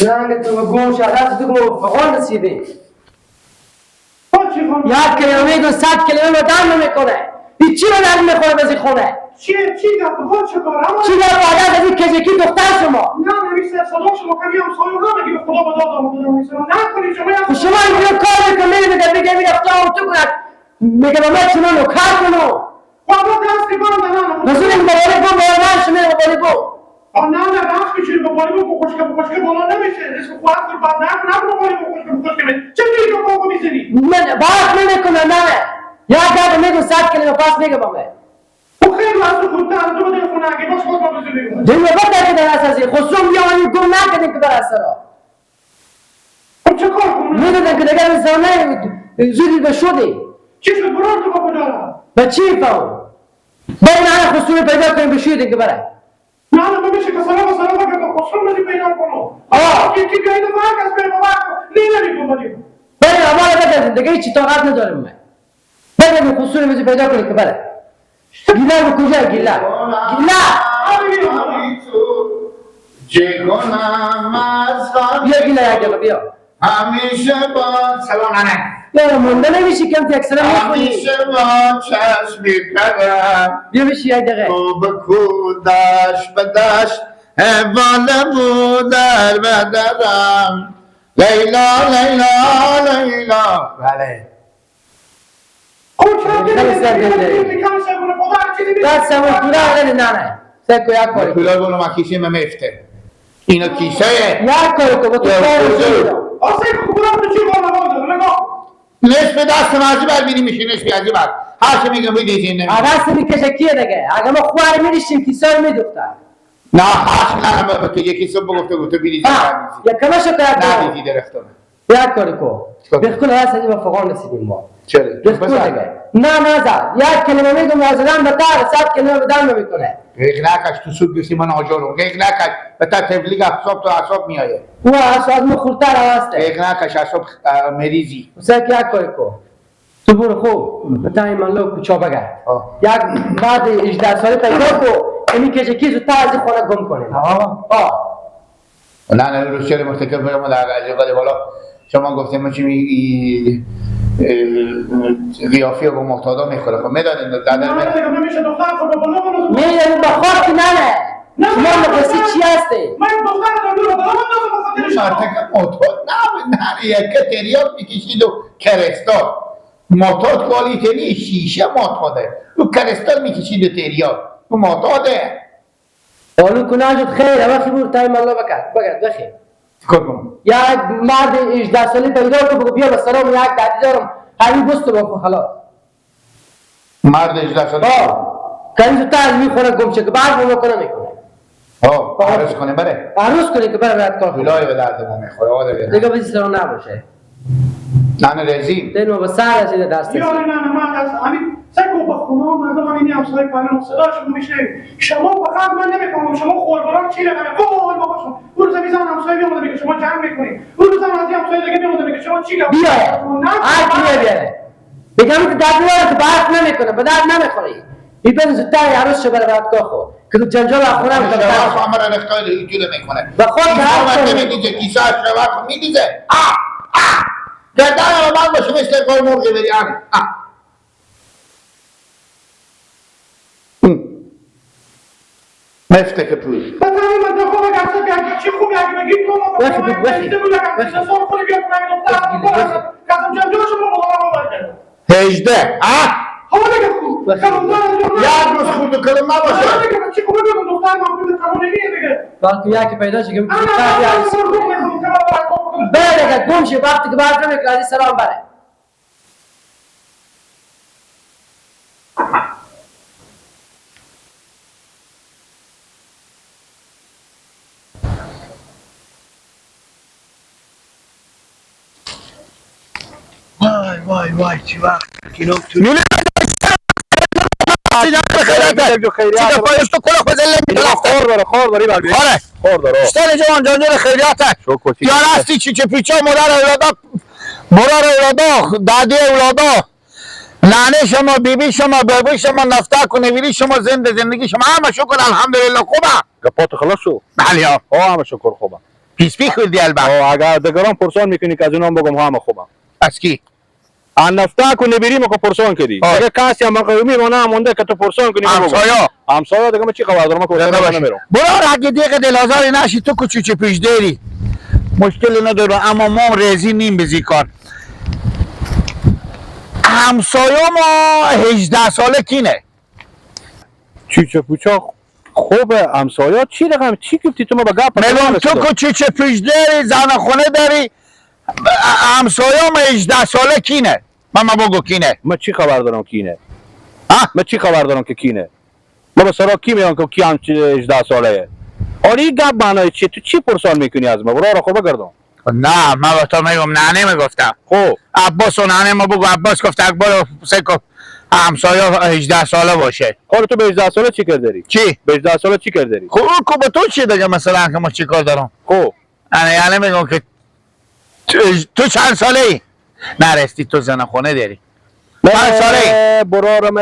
لعنت و گوش از تو فقط رسیده یک کلمه میگه 100 کلمه رو دم نمیکنه هیچی رو درد میخوره بزی خونه چی گفت خود چکار چی گفت بعد از این کجکی دختر شما نه نمیشه صدا شما کمی هم سایه رو بگی به خدا به داد آمده نمیشه نکنی شما اینجا کار میکنه میگه میگه اختیار تو کند میگه به من شما نوکر کنو بابا دستی بام نه نزول این مبارک بام بارمان شما مبارک بام نه دست میشید مبارک بام بخشکه بالا نمیشه اسم خواهد کن بعد نه مبارک بام بخشکه چه میگه که بامو میزنی من باید نمیکنه نه یا داد میگه 100 کلمه پاس میگه بامه خیلی واسه خود دارم تو بدون خونه اگه باش خود ما بزنیم دیگه وقت که در اساسی خسرو میانی گم نکنه که بر اسرا چه کار کنم میدونم که دیگه زنه زودی به شدی چی شد برام تو با کجا به چی فهم باید نه خسرو پیدا کنیم به شدی که بره نه نمیشه که سلام که خسرو نزی پیدا کنم کی بیاید واقعا از به بابا نمیری کنم باید اول بده دیگه هیچ طاقت ندارم من بده خسرو نزی پیدا کنیم که بره گیلا به کجا گیلا چگونم از بیا گیلا یک دقیقه بیا همیشه با سلام ننه یا مونده نمیشی کم تکسره میخونی همیشه با چشمی پرم بیا بشی یک دقیقه تو به کودش به دشت حواله بود در بدرم لیلا لیلا لیلا بله دست سمون پوره آگه نانه سکو یک کاری کن پولا بونو ما کیشه مفته اینو کیشه یک کاری کن با تو کاری کن نصف دست مازی بر بینی میشه نصف ازی بر هر چه میگم بیدیزین نمیشه اگه میکشه کیه دیگه اگه ما خوار میریشیم کیسا رو میدوختن نه هرچ نه ما که یکی صبح گفته بیدیزین یا کمشو کرد نه بیدی درختانه یک کاری کن بخون هست ازی با فقان رسیدیم ما چرا؟ بخون دیگه نه زد یک کلمه میگم وازدن بتر 100 کلمه بدن نمیکنه غیق نکش تو سود بسی من آجارم غیق نکش بتا تبلیغ احساب تو احساب میایه او اصلا مخورتر هسته غیق نکش احساب مریضی سک یک کاری کن تو برو خوب بتایی من لو کچا بگرد یک بعد 18 ساله پیدا کن اینی کشکی زودتر از این خونه گم کنیم نه روز چرا مرتکب برم در عجقه بالا شما گفتیم ما چی قیافی و محتادا میخوره خب میدادیم دادر میدونیم با خود که نه شما مقصد چی هستی؟ مرتکب محتاد نه یکه تریاک میکشید و کرستال محتاد کوالیتنی شیشه محتاده رو کرستال میکشید و تریاک رو محتاده اولو کناجت خیر اما خیبور تایم الله بگرد بخیر کار کنم یک مرد 18 سالی پیدا که بگو بیا بسرام یک دردی دارم همین بستو بکن خلاص مرد 18 سالی کنی تو تا میخوره گم شه که بعد بگو کنه میکنه عروس کنه بره عروس کنه که بره باید کار بلای به درد ما میخوره آده دیگه بزی سرام نباشه نه رزیم دینو به سر رسیده دسته نه من از همین سکو با خونه مردم همینی همسایه کنن صداشون میشه شما فقط من نمیکنم شما خوربران چی رقمه قول بابا شما اون روزا میزنم همسایه بیامده میگه شما جمع میکنید اون روزا از همسایه دیگه بیامده میگه شما چی گفت بیا هر کی بیاره بگم که دردواره که بحث نمیکنه به درد نمیخوری ایبن زودتر عروس شه بره بعد کار خو که تو جنجال اخونه شما خامر اختار جلو میکنه به خود که میدیزه کیسه شما میدیزه گردن رو من باشه مثل کار مرغی بری مفته که پول بطنی من دخواه بگرد چی خوبی اگه بگید تو ما بخی سال خودی بیاد کنم دختر کسم جنجال شما بغلا ما باید 18 حالا بگه خوب یک روز خود و کلم نباشه حالا بگه چی خوبه بیاد دختر من خود کمونه نیه دیگه وقتی یکی پیدا شه که انا بره دیگه گم شه وقتی که بعد نمیکنه علی سلام بره وای چی وقت کینو تو خور داری بر خور داره استاد جوان جانجل خیریاتک یار هستی چی پیچا مادر اولادا دادی اولادا نانه شما بیبی شما بابی شما نفتا کنویری شما زندگی شما همه شکر الحمدلله خوبه گپات خلاص شو بله همه شکر خوبه پیسپی خوردی البته. اگر دگران پرسان میکنی که از اونام بگم همه خوبم. از کی؟ نفتک و نبیری مکو پرسان کردی. اگه کسی هم مقاومی مانه مونده که تو پرسان کنی. همسایه دیگه من چی خبر دارم؟ من نمیرم. برو اگه دیگه دلازاری نشی تو کوچوچه پیش داری. مشکل نداره اما ما رزی نیم بزی کار. همسایه ما 18 ساله کینه. چوچه پوچا خوبه همسایه چی رقم چی گفتی تو ما به گپ ملون تو کوچوچه پیش داری زن خونه داری همسایه ما 18 ساله کینه. من بگو کینه. من چی خبر دارم کینه؟ من چی خبر دارم که کینه؟ ما به سراغ کی میان که کی هم 18 ساله؟ آری گپ معنی چی؟ تو چی پرسان میکنی از ما؟ برو را خوب بگردم. نه من به تو میگم ننه میگفتم. خب عباس و ننه ما بگو عباس گفت اکبر سکو همسایه 18 ساله باشه. خب تو به 18 ساله چی کردی؟ چی؟ به 18 ساله چی کردی؟ خب به تو چی دیگه مثلا که ما چی کار دارم؟ خب یعنی میگم که تو چند ساله ای؟ نرستی تو زن خونه داری. چند ساله ای؟ برارم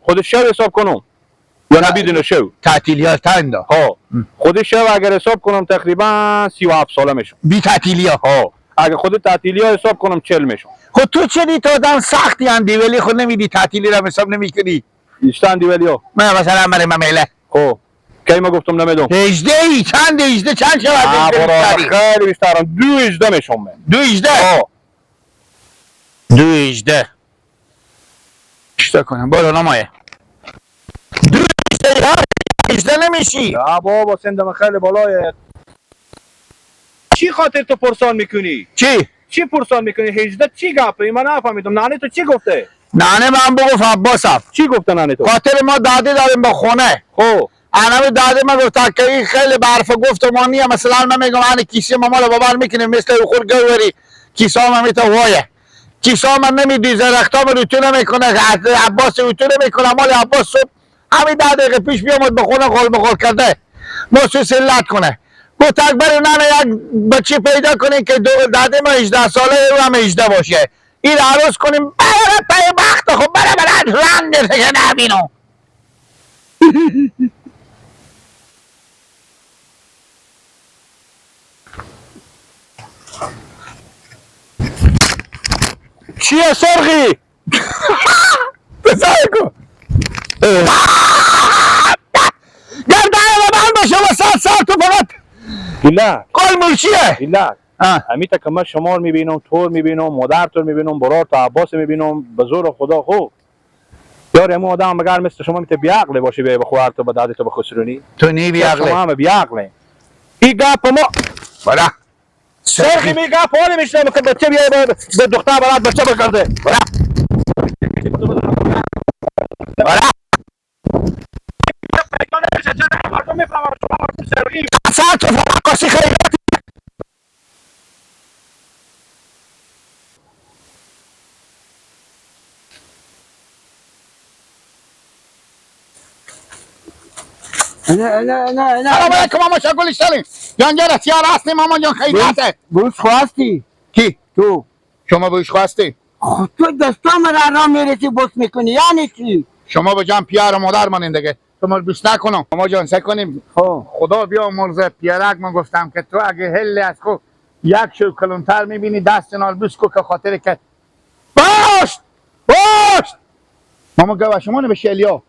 خود شو حساب کنم یا نبیدون شو؟ تعطیلی ها تنگ دا. خود شو اگر حساب کنم تقریبا 37 ساله میشم. بی تعطیلی ها. اگه خود تعطیلی ها حساب کنم 40 میشم. خود تو چه تو آدم سختی اندی ولی خود نمیدی تعطیلی را حساب نمیکنی؟ ایستان ولی ها. من مثلا برای ممیله. خب کی ما گفتم نمیدونم. 18 چند 18 چند شود؟ خیلی بیشترم 18 میشم من. 18 18 چطور کنم برو نمایه 18 نمیشی. یا بابا سندم خیلی بالای. چی خاطر تو پرسان میکنی؟ چی پرسان میکنی؟ 18 چی گپه؟ من نفهمیدم. نانه تو چی گفته؟ نانه من بگفت عباسم. چی گفته نانه تو؟ خاطر ما داده داریم به خونه. خب انا داده ما گفت که این خیلی برف گفت ما نیه مثلا من میگم انا کیسه ما مال بابار میکنیم مثل خورگوری کیسه ما میته وایه کیسه ما نمیدی زرختا ما رو تو نمیکنه عباس رو تو نمیکنه مال عباس صبح همین 10 دقیقه پیش بیامد به خونه قول بقول کرده موسوس علت کنه گفت اکبر نانه یک بچه پیدا کنیم که داده ما 18 ساله او هم 18 باشه این عروض کنیم برای پای بخت خب برای رنگ دیگه نبینم. چیه سرغی؟ بزای کن گردای و من باشه و 100 سال تو فقط گله قول مرشیه گله همیتا که من شمار میبینم طور میبینم مادر طور میبینم برار تا عباس میبینم به زور خدا خوب یار امو آدم مگر مثل شما میته بیعقله باشی به بخوار تو به دادی تو بخسرونی تو نی بیعقله شما همه بیعقله این گپ ما برا سرخی می گپ حالی میشنم که بچه بیای به دختر برات بچه بکرده برا برا اصلا تو فقط قاسی خیلی سلام علیکم ماما شکل اشتالیم جانجا رسیار هستیم ماما جان خیلی هسته بوش خواستی؟ کی؟ تو شما بوش خواستی؟ تو دستام را را میرسی بوس میکنی یعنی چی؟ شما به جان پیار مادر منین دیگه شما بوس نکنم ماما جان سکنیم خدا بیا مرزه پیارک من گفتم که تو اگه هلی از خود یک شو کلونتر میبینی دست نال بوس کو که خاطر که باش ماما گوه شما نبشه الیا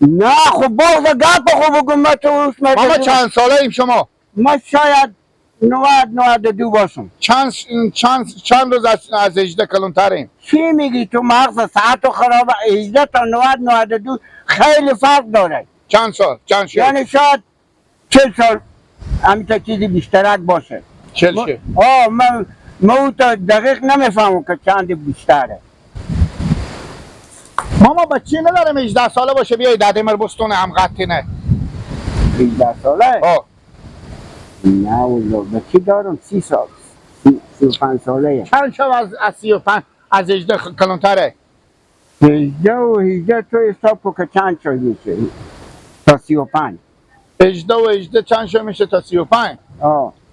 نه خب باز گپ خوب بگم من تو ماما چند ساله ایم شما؟ من شاید 92 باشم. چند روز از 18 کلونتر ایم؟ چی میگی تو مغز ساعت خراب 18 تا 92 خیلی فرق داره. چند سال؟ یعنی شاید 40 سال همین تا چیزی بیشترک باشه. 40 من تا دقیق نمیفهمم که چند بیشتره. ماما بچی ندارم 18 ساله باشه بیای داده مر بستونه هم قطی نه 18 ساله؟ نه والله بچی دارم 30 سال 35 ساله چند شو از 35 از 18 کلونتره 18 و 18 تو حساب کن که چند شو میشه تا 35 18 و 18 چند شو میشه تا 35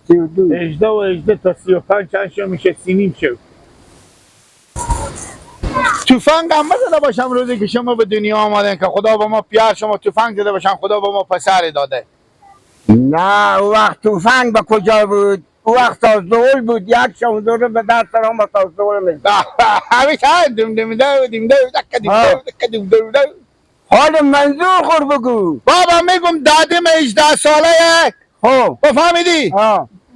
32 18 و 18 تا 35 چند شو میشه 3.5 شو توفنگ هم بزده باشم روزی که شما به دنیا آمدن که خدا به ما پیار شما توفنگ زده باشم خدا به ما پسر داده نه او وقت توفنگ به کجا بود؟ او وقت تازدول بود، یک شمدوره به دست را ما تازدول میزد. همیشه دم دم دو دم دو دک دم دو دک دم دو دو. حال منظور خور بگو. بابا میگم دادم 18 ساله خب بفهمیدی؟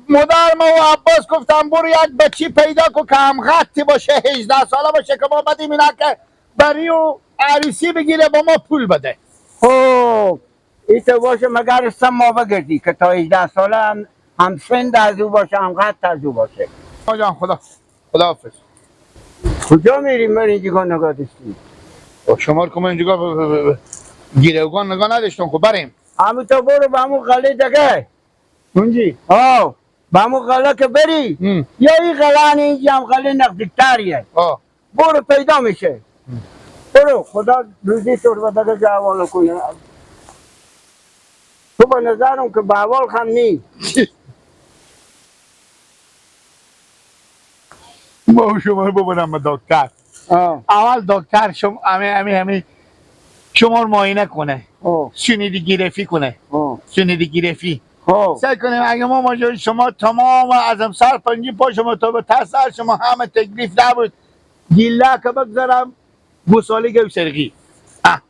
مادر ما و عباس گفتم برو یک بچی پیدا کن که هم خطی باشه 18 ساله باشه که ما بدیم اینا که بری و عروسی بگیره با ما پول بده. خب ایتا باشه مگر ما بگردی که تا 18 ساله هم سند از او باشه هم خط از او باشه. جان خدا حافظ. کجا میری مری اینجا نگاه داشتی؟ شما رو که من اینجا گیرهگان نگاه نداشتم. خب بریم همون تا برو به همون قله دگه اونجی. به همون قله که بری یا این قله اینجا هم قله نزدیکتریه. برو پیدا میشه. برو خدا روزی تو رو دگه جوانو کنه. تو به نظرم که به اول خم نی. ما شما رو ببرم به دکتر. اول دکتر شما رو معاینه کنه. شنیدی گرفی کنه. شنیدی گرفی. سعی کنیم اگه ما جای شما تمام از سر پنجی پا شما تا به ته سر شما همه تکلیف نبود گیله که بگذارم گوسالی گوی سرگی.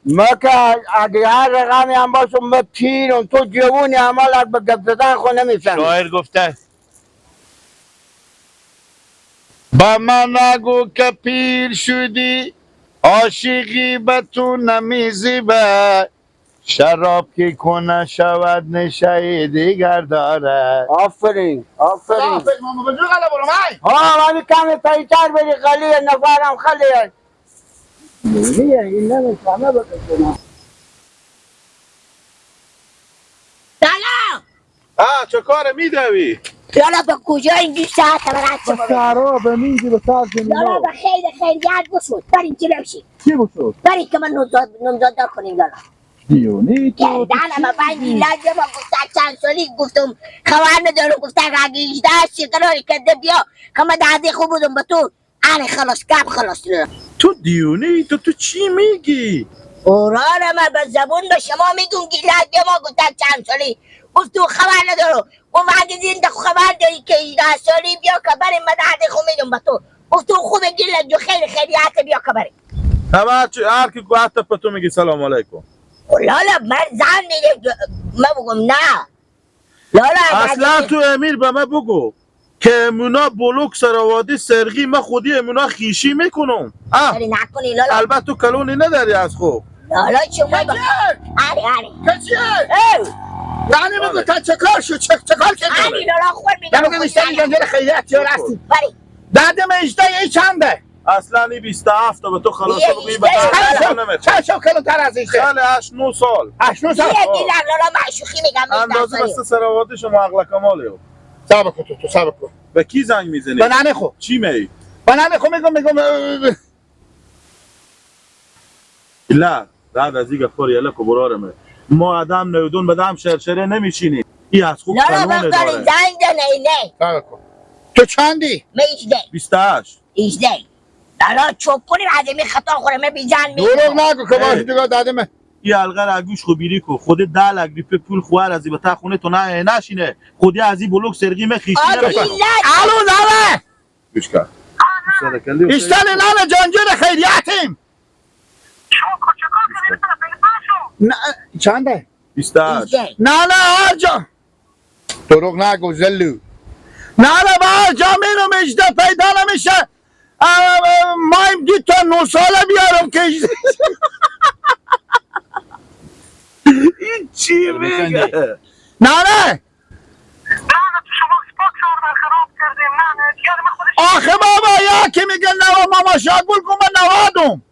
ما که اگه هر رقمی هم باشم ما پیرم تو جوونی عمالت به گپ زدن خو نمیفهمی. شاعر گفته با من نگو که پیر شدی عاشقی به تو نمیزیبه شراب که کنه شود نشه دیگر داره. آفرین آفرین. ماما بجور قلعه برو مای من کمی پیتر بری قلیه نفرم خلیه نیه این نمیفهمه بکنم. سلام. چه کاره میدوی؟ یالا به کجا اینجور ساعت برات شما بگم؟ سرا به میگی به سر زمینا. یالا به خیریت بسود بریم جلو شید. چی بسود؟ بریم که من نمزاد کنیم یالا. دیونی تو گردن ما بندی لجه ما گفته چند سالی گفتم خواهر ندارم گفته اگه 18 شکراری کرده بیا که من دهده خوب بودم به تو آره خلاص گپ خلاص تو دیونی تو چی میگی؟ قرآن من به زبون به شما میگم گیلت ما گفته چند سالی گفتم خبر ندارم اون وقتی زنده خبر داری که 18 سالی بیا که بریم من دهده خوب میدم به تو گفتم خوب گیلت جو خیلی خیلیت بیا که بریم هر کی گوهت به تو میگی سلام علیکم. لالا من زن میگه من بگم نه لالا اصلا تو امیر به من بگو که امونا بلوک سراوادی سرگی من خودی امونا خیشی میکنم. داری نکنی لالا البته تو کلونی نداری از خوب. لالا شما با آره کچیه یعنی بگو تا چه کار شد چه کار کردی؟ آره لالا خور میدم یعنی نمیشتنی جنجل خیلیت یا رستی بری دادم 18 ای چنده؟ اصلا این 27 به تو خلاصه یه بگویی چند چند کلوتر از این خیلی 8-9 سال 8-9 سال دیگه لالا معشوخی میگم اندازه بسته سراوادی شما عقل کمالی ho. صبر کن تو صبر کن به کی زنگ میزنی؟ به ننه خو چی می؟ به ننه خو میگم لا بعد از اینکه خوری اله که برارمه ما آدم نودون بدم شرشره نمیشینی این از خوب لالا کلونه بختاری داره. زنگ ده نه صبر کن تو چندی؟ من 18 28 لالا چوب کنیم عدمی خطا خوره من بی زن میگم دروغ نگو که باشه دیگه دادم این حلقه را گوش خو بیری کو خود ده لک ریپ پول خوار از این بتا خونه تو نه نشینه خودی از این بلوک سرگی مخیشی نمیکنه. الو ننه گوش کن اشتن ننه جنجل خیریتیم نه چنده؟ 28 نه هر جا دروغ نگو زلو نه به هر جا میرم 18 پیدا نمیشه مایم 2 تا 9 ساله بیارم که این چی میگه؟ نه آخه بابا یکی میگه نوا ماما شاگل کن من نوادم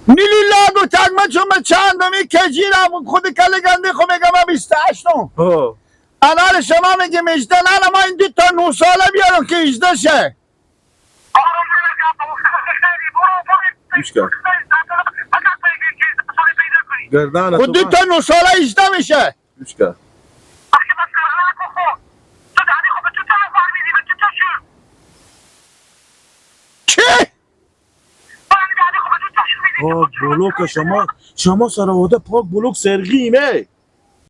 نیلی لاگو تگمه چون من چندمی کجیرم خود کلی گنده خو میگم من 28 الان شما میگیم 18 نه ما این 2 تا 9 ساله بیارم که 18 شه گوش کن گردان خود 2 تا 9 ساله 18 میشه گوش کن چی؟ بلوک شما سراوده پاک بلوک سرگیمه